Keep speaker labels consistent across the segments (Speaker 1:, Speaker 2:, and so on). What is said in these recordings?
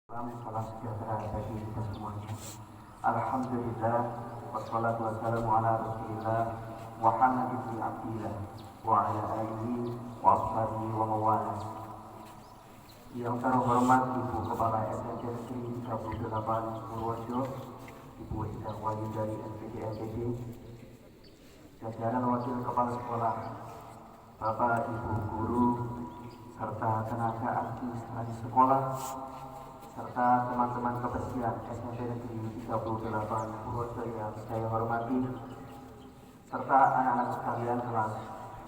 Speaker 1: Salam sejahtera bagi kita semuanya. Alhamdulillah, wassalatu wassalamu ala rasulillah Muhammad ibn Abdillah wa ala alihi wa ashabihi wa mawala. Yang terhormat Ibu Kepala SMK Negeri 38 Purworejo, Ibu Ida Wali dari SPD NTB, jajaran wakil kepala sekolah, Bapak Ibu guru, serta tenaga administrasi sekolah, serta teman-teman kebersihan SMP Negeri 38 Purworejo yang saya hormati, serta anak-anak sekalian kelas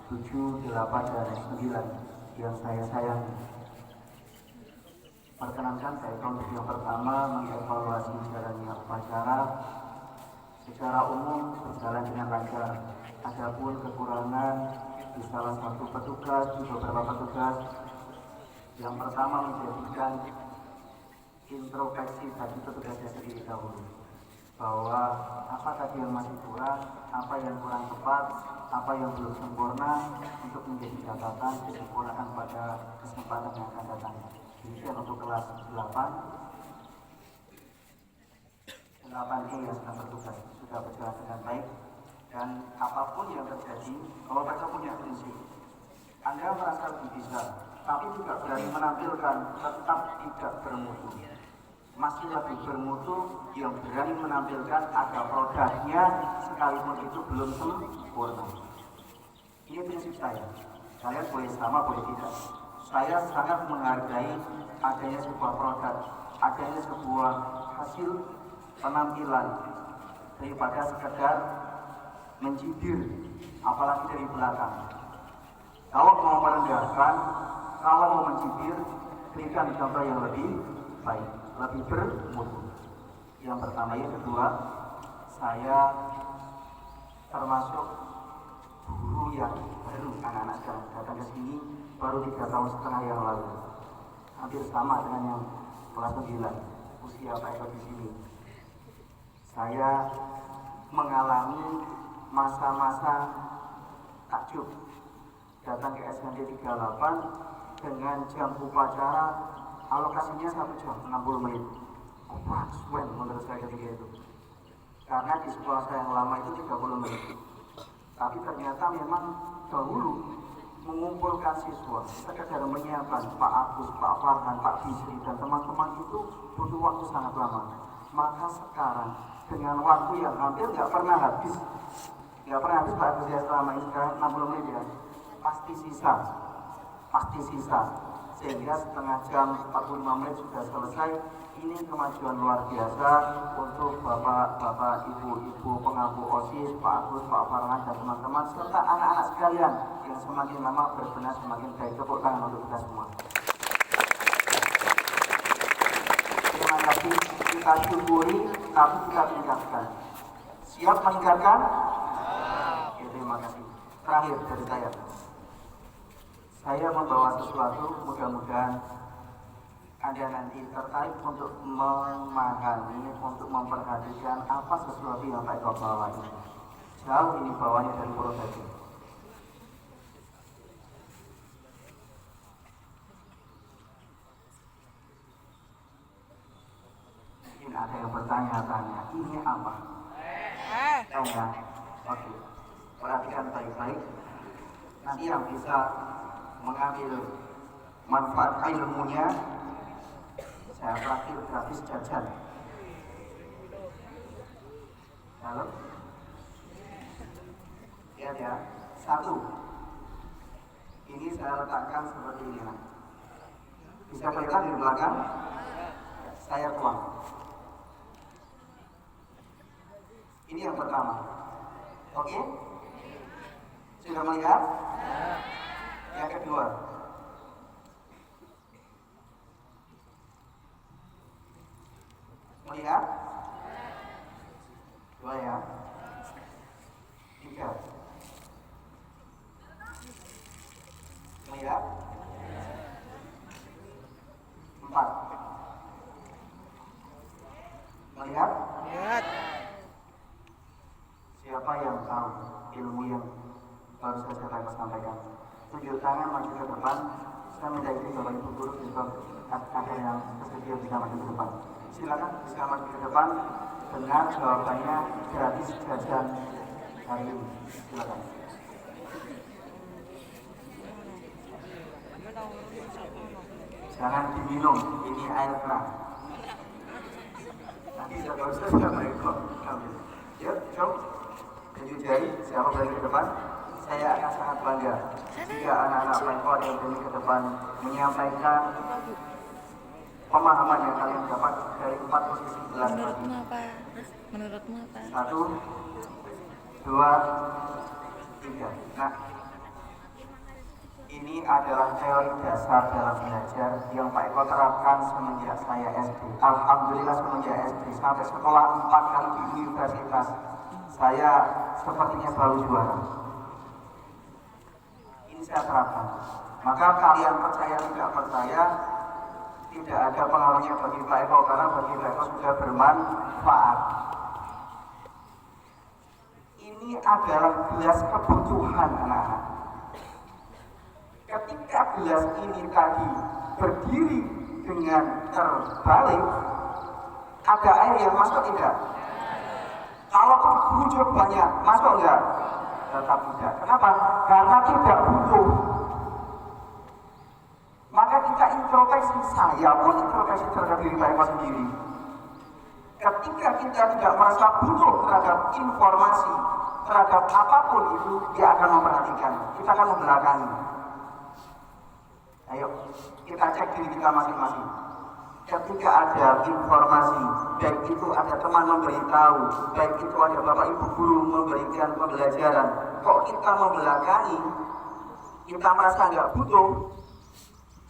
Speaker 1: 7, 8, dan 9 yang saya sayangi. Perkenankan saya untuk yang pertama mengevaluasi jalannya upacara. Secara umum berjalan dengan lancar. Adapun kekurangan di salah satu petugas, di beberapa petugas, yang pertama menjadikan introspeksi bagi petugasnya sendiri dahulu, bahwa apa tadi yang masih kurang, apa yang kurang tepat, apa yang belum sempurna, untuk menjadi catatan disempurnakan pada kesempatan yang akan datang. Demikian untuk kelas 8E yang sedang bertugas sudah berjalan dengan baik, dan apapun yang terjadi, kalau mereka punya prinsip, Anda merasa lebih bisa, tapi juga berani menampilkan, tetap tidak bermutu. Masih lebih bermutu yang berani menampilkan ada produknya sekalipun itu belum sempurna. Ini prinsip saya. Kalian boleh sama, boleh tidak. Saya sangat menghargai adanya sebuah produk, adanya sebuah hasil penampilan daripada sekedar mencibir, apalagi dari belakang. Kalau mau merendahkan, kalau mau mencibir, berikan contoh yang lebih baik, lebih bermutu. Yang pertama. Yang kedua, saya termasuk guru yang baru, anak-anak sekarang datang ke sini baru 3,5 tahun yang lalu, hampir sama dengan yang kelas 9 usia Pak Eko di sini. Saya mengalami masa-masa takjub datang ke SMK 38 dengan jam upacara alokasinya 1 jam 60 menit. Suwen menurut saya ketika itu, karena di sekolah saya yang lama itu 30 menit. Tapi ternyata memang dahulu mengumpulkan siswa, sekedar menyiapkan Pak Agus, Pak Farhan, Pak Bisri, dan teman-teman itu butuh waktu sangat lama. Maka sekarang dengan waktu yang hampir nggak pernah habis Pak Agus ya, selama ini sekarang 60 menit ya, pasti sisa, sehingga setengah jam 45 menit sudah selesai. Ini kemajuan luar biasa untuk bapak-bapak, ibu-ibu pengampu OSIS, Pak Agus, Pak Farhan, dan teman-teman, serta anak-anak sekalian yang semakin lama berbenah semakin baik. Tepuk tangan untuk kita semua. Terima kasih, kita syukuri, tapi kita tingkatkan. Siap meningkatkan? Ya, terima kasih. Terakhir dari saya membawa sesuatu, mudah-mudahan Anda nanti tertarik untuk memahami, untuk memperhatikan apa sesuatu yang Pak Eko bawa ini. Jauh ini bawanya dari Purworejo. Mungkin ada yang bertanya-tanya, ini apa? Ya, oke. Perhatikan baik-baik. Nanti yang bisa mengambil manfaat ilmunya, saya traktir gratis jajan. Halo? Lihat ya, 1. Ini saya letakkan seperti ini. Bisa kelihatan di belakang? Saya tuang. Ini yang pertama. Oke? Sudah melihat? Yang kedua. Melihat? 2 ya. 3. Melihat? 4. Melihat?
Speaker 2: Lihat.
Speaker 1: Siapa yang tahu ilmu yang baru saja saya sampaikan? Tunjuk tangan maju ke depan. Saya minta izin Bapak Ibu Guru ada yang bersedia bisa maju ke depan. Silakan bisa maju ke depan dengan jawabannya gratis jajan hari ini. Silakan. Jangan diminum, ini air keran. Nanti sudah baik kok. Yuk, jom. Tunjuk jari, siapa berani ke depan? Saya akan sangat bangga jika anak-anak Pemkot yang berani ke depan menyampaikan pemahaman yang kalian dapat dari 4 posisi gelas tadi.
Speaker 2: Menurutmu apa?
Speaker 1: 1, 2, 3. Nah, ini adalah teori dasar dalam belajar yang Pak Eko terapkan semenjak saya SD. Alhamdulillah semenjak SD sampai sekolah 4 kali di universitas, saya sepertinya selalu juara. Ini saya terapkan. Maka kalian percaya tidak percaya, tidak ada pengaruhnya bagi Pak Eko karena bagi Pak Eko sudah bermanfaat. Ini adalah gelas kebutuhan anak-anak. Ketika gelas ini tadi berdiri dengan terbalik, ada air yang masuk tidak? Kalau kebutuh banyak, masuk enggak? Tetap tidak. Kenapa? Karena tidak butuh. Maka kita introspeksi, saya pun introspeksi terhadap diri saya sendiri. Ketika kita tidak merasa butuh terhadap informasi, terhadap apapun itu, dia akan memperhatikan. Kita akan membelakangi. Ayo, kita cek diri kita masing-masing. Ketika ada informasi, baik itu ada teman memberitahu, baik itu ada bapak ibu guru memberikan pembelajaran, kok kita membelakangi, kita merasa nggak butuh,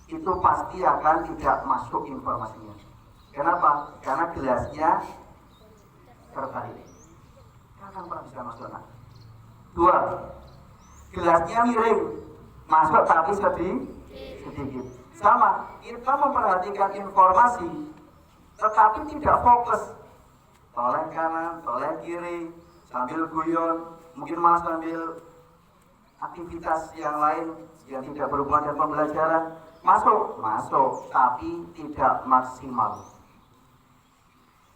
Speaker 1: itu pasti akan tidak masuk informasinya. Kenapa? Karena gelasnya terbalik. Akan pernah bisa masuk. 2, gelasnya miring, masuk tapi sedikit. Sama, kita memperhatikan informasi tetapi tidak fokus, toleh kanan, toleh kiri, sambil guyon, mungkin malah sambil aktivitas yang lain yang tidak berhubungan dengan pembelajaran. Masuk, tapi tidak maksimal.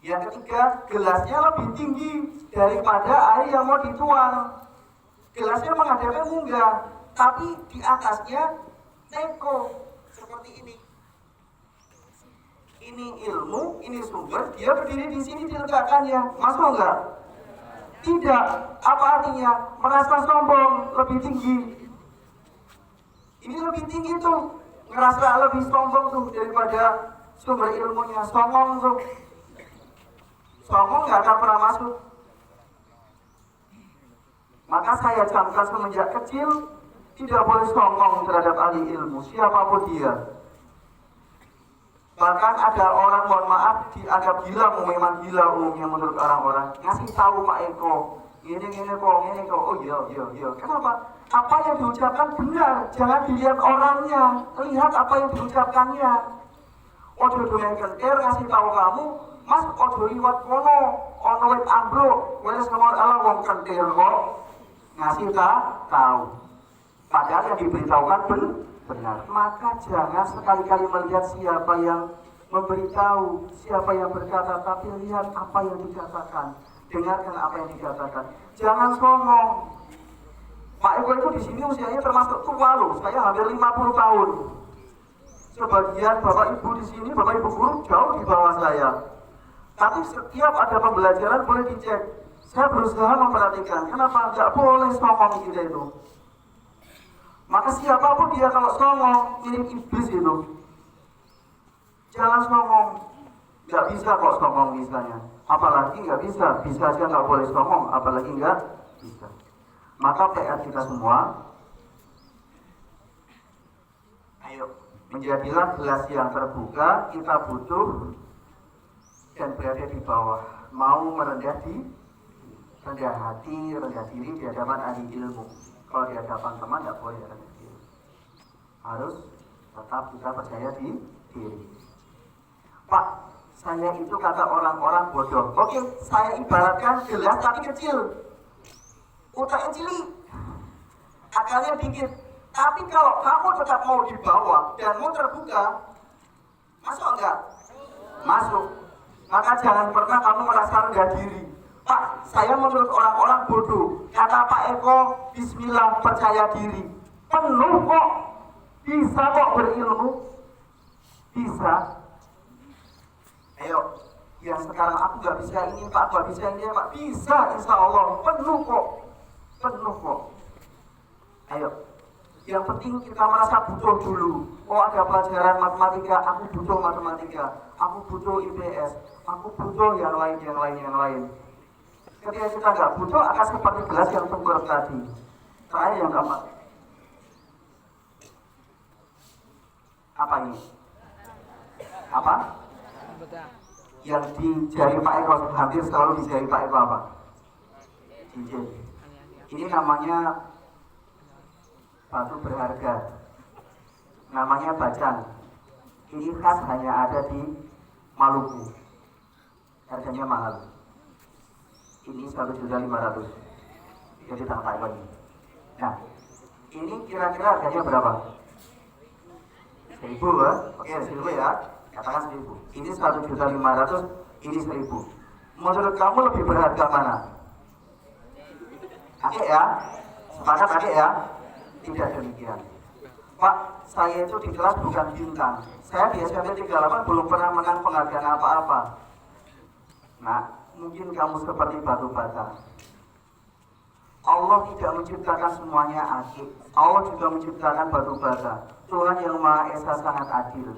Speaker 1: Yang ketiga, gelasnya lebih tinggi daripada air yang mau dituang. Gelasnya menghadapnya munggah, tapi di atasnya teko seperti ini. Ini ilmu, ini sumber, dia berdiri di sini diletakkannya. Masuk enggak? Tidak. Apa artinya? Merasa sombong, lebih tinggi. Ini lebih tinggi tuh, ngerasa lebih sombong tuh daripada sumber ilmunya. Songong tuh. Songong nggak akan pernah masuk. Maka saya camkan semenjak kecil, tidak boleh songong terhadap ahli ilmu, siapapun dia. Bahkan ada orang, mohon maaf, dianggap gila, memang gila umumnya menurut orang-orang. Ngasih tahu Pak Eko, ini kok, oh iya. Kenapa? Apa yang diucapkan benar, jangan dilihat orangnya, lihat apa yang diucapkannya. Ojo dolen kentir ngasih tahu kamu, Mas ojo liwat kono, ono wit ambruk, wis nomor ala wong kentir kok. Ngasih tahu. Padahal yang diberitahukan benar. Maka jangan sekali-kali melihat siapa yang memberitahu, siapa yang berkata, tapi lihat apa yang dikatakan. Dengarkan apa yang dikatakan. Jangan songong. Pak Eko itu di sini usianya termasuk tua loh. Saya hampir 50 tahun. Sebagian bapak ibu di sini, bapak ibu guru jauh di bawah saya. Tapi setiap ada pembelajaran boleh dicek. Saya berusaha memperhatikan. Kenapa? Nggak boleh songong kita itu. Maka siapapun dia kalau songong, mirip iblis itu. Jangan songong. Nggak bisa kok songong misalnya. Apalagi nggak bisa aja nggak boleh songong, apalagi nggak bisa. Maka PR kita semua, ayo menjadilah gelas yang terbuka, kita butuh dan berada di bawah. Mau merendah rendah hati, rendah diri di hadapan ahli ilmu. Kalau di hadapan teman nggak boleh rendah diri. Harus tetap kita percaya diri. Pak, saya itu kata orang-orang bodoh. Oke, saya ibaratkan gelas tapi kecil. Otaknya cilik, akalnya dikit. Tapi kalau kamu tetap mau dibawa dan mau terbuka, masuk enggak? Masuk. Maka jangan pernah kamu merasa rendah diri. Pak, saya menurut orang-orang bodoh. Kata Pak Eko, bismillah, percaya diri. Penuh kok. Bisa kok berilmu. Bisa. Ayo, yang sekarang aku gak bisa ini Pak, gak bisa ini Pak. Bisa, insya Allah. Penuh kok. Penuh kok. Ayo. Yang penting kita merasa butuh dulu. Oh, ada pelajaran matematika, aku butuh matematika. Aku butuh IPS. Aku butuh yang lain. Ketika kita nggak butuh, akan seperti gelas yang tengkurap tadi. Terakhir yang keempat. Apa ini? Apa? Yang di jari Pak Eko, hampir selalu di jari Pak Eko apa? Cincin. Ini namanya batu berharga. Namanya bacang. Ini khas hanya ada di Maluku. Harganya mahal. Ini 1.500.000. Jadi tangan Pak Eko ini. Nah, ini kira-kira harganya berapa? 1.000 ya? Oke, 1.000 ya. Katakan 1.000. Ini 1.500.000, ini 1.000. Menurut kamu lebih berharga mana? Kakek ya? Sepakat kakek ya? Tidak demikian. Pak, saya itu di kelas bukan bintang. Saya di SMP 38 belum pernah menang penghargaan apa-apa. Nah, mungkin kamu seperti batu bata. Allah tidak menciptakan semuanya akik. Allah juga menciptakan batu bata. Tuhan yang Maha Esa sangat adil.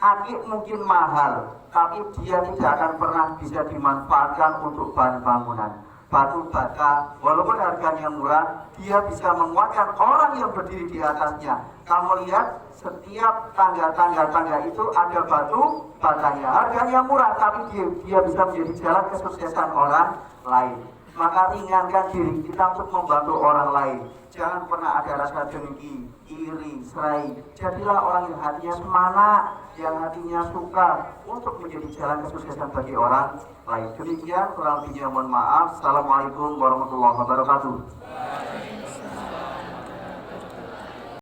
Speaker 1: Akik mungkin mahal, tapi dia tidak akan pernah bisa dimanfaatkan untuk bahan bangunan. Batu bata, walaupun harganya murah, dia bisa menguatkan orang yang berdiri di atasnya. Kamu lihat, setiap tangga itu ada batu batanya. Harganya murah, tapi dia bisa menjadi jalan kesuksesan orang lain. Maka ringankan diri kita untuk membantu orang lain. Jangan pernah ada rasa dengki, iri, serai. Jadilah orang yang hatinya semangat, yang hatinya suka untuk menjadi jalan kesuksesan bagi orang lain. Demikian, kurang lebihnya mohon maaf. Assalamualaikum warahmatullahi wabarakatuh.